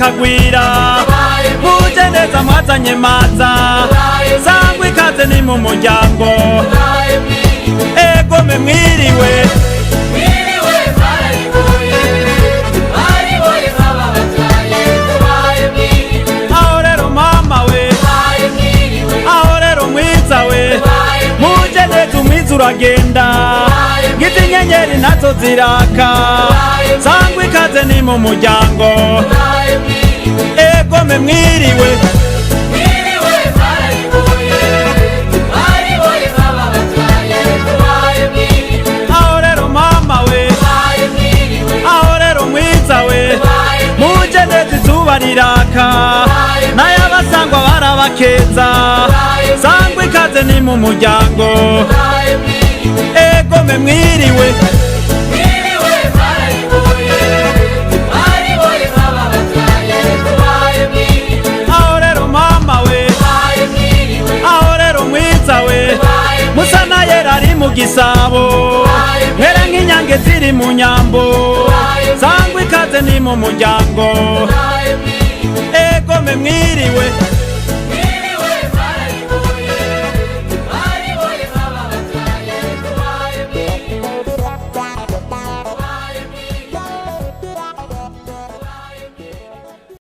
bakagwira muje neza mwazanye maza sangwa ikaze ni mu muryango egome mwiriwe aho rero mama we aho rero mwiza we muje neza umwiza uragenda ngize inyenyeri nazo ziraka sangwa ikaze ni mu muryango egome mwiriwe aho rero mama we aho rero mwiza we muje neza izuba riraka n'ayabasangwa barabakeza sangwa ikaze ni mu muryango egome mwiriwe aho rero mama we aho rero mwiza we musa na yera ari mu gisabo mwera nk'inyange ziri mu nyambo sangwa ikaze ni mu muryango